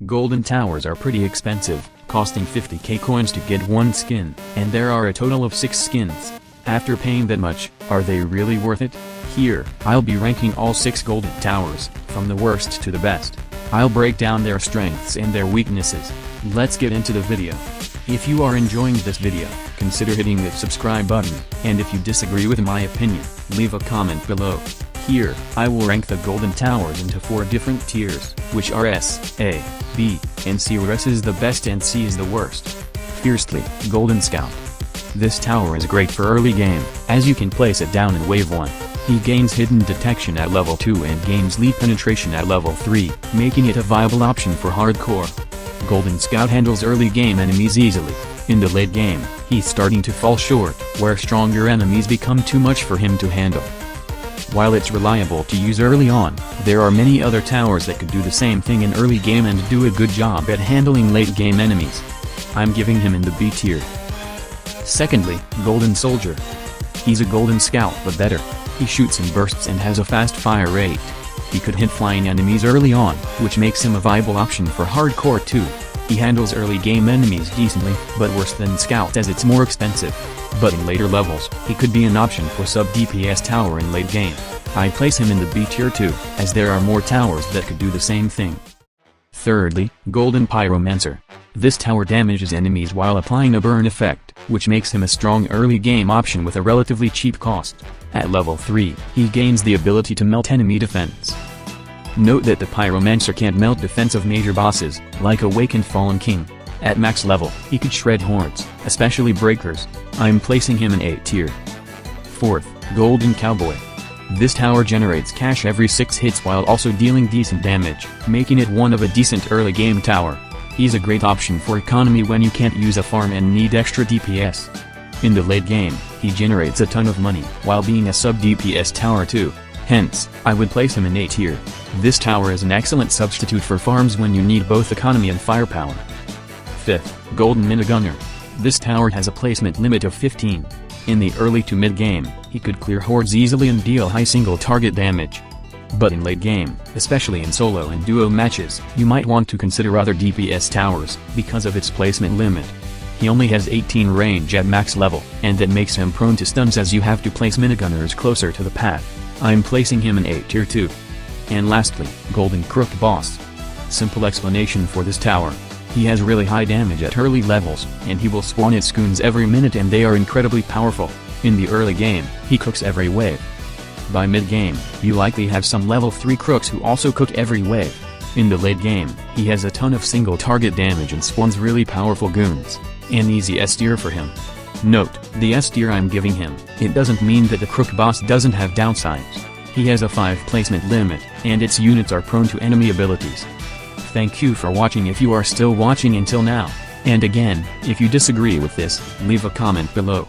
Golden towers are pretty expensive, costing 50k coins to get one skin, and there are a total of 6 skins. After paying that much, are they really worth it? Here, I'll be ranking all 6 golden towers, from the worst to the best. I'll break down their strengths and their weaknesses. Let's get into the video. If you are enjoying this video, consider hitting the subscribe button, and if you disagree with my opinion, leave a comment below. Here, I will rank the golden towers into 4 different tiers, which are S, A, B, and C, where S is the best and C is the worst. Firstly, Golden Scout. This tower is great for early game, as you can place it down in wave 1. He gains hidden detection at level 2 and gains leap penetration at level 3, making it a viable option for hardcore. Golden Scout handles early game enemies easily. In the late game, he's starting to fall short, where stronger enemies become too much for him to handle. While it's reliable to use early on, there are many other towers that could do the same thing in early game and do a good job at handling late game enemies. I'm giving him in the B tier. Secondly, Golden Soldier. He's a Golden Scout but better. He shoots in bursts and has a fast fire rate. He could hit flying enemies early on, which makes him a viable option for hardcore too. He handles early game enemies decently, but worse than Scout as it's more expensive. But in later levels, he could be an option for sub-DPS tower in late game. I place him in the B tier too, as there are more towers that could do the same thing. Thirdly, Golden Pyromancer. This tower damages enemies while applying a burn effect, which makes him a strong early game option with a relatively cheap cost. At level 3, he gains the ability to melt enemy defense. Note that the Pyromancer can't melt defense of major bosses, like Awakened Fallen King. At max level, he could shred hordes, especially breakers. I'm placing him in A tier. Fourth, Golden Cowboy. This tower generates cash every 6 hits while also dealing decent damage, making it one of a decent early game tower. He's a great option for economy when you can't use a farm and need extra DPS. In the late game, he generates a ton of money while being a sub-DPS tower too. Hence, I would place him in A tier. This tower is an excellent substitute for farms when you need both economy and firepower. Fifth, Golden Minigunner. This tower has a placement limit of 15. In the early to mid game, he could clear hordes easily and deal high single target damage. But in late game, especially in solo and duo matches, you might want to consider other DPS towers, because of its placement limit. He only has 18 range at max level, and that makes him prone to stuns as you have to place minigunners closer to the path. I'm placing him in A tier 2. And lastly, Golden Crook Boss. Simple explanation for this tower. He has really high damage at early levels, and he will spawn its goons every minute and they are incredibly powerful. In the early game, he cooks every wave. By mid-game, you likely have some level 3 crooks who also cook every wave. In the late game, he has a ton of single target damage and spawns really powerful goons. An easy S tier for him. Note, the S tier I'm giving him, it doesn't mean that the Crook boss doesn't have downsides. He has a 5 placement limit, and its units are prone to enemy abilities. Thank you for watching if you are still watching until now. And again, if you disagree with this, leave a comment below.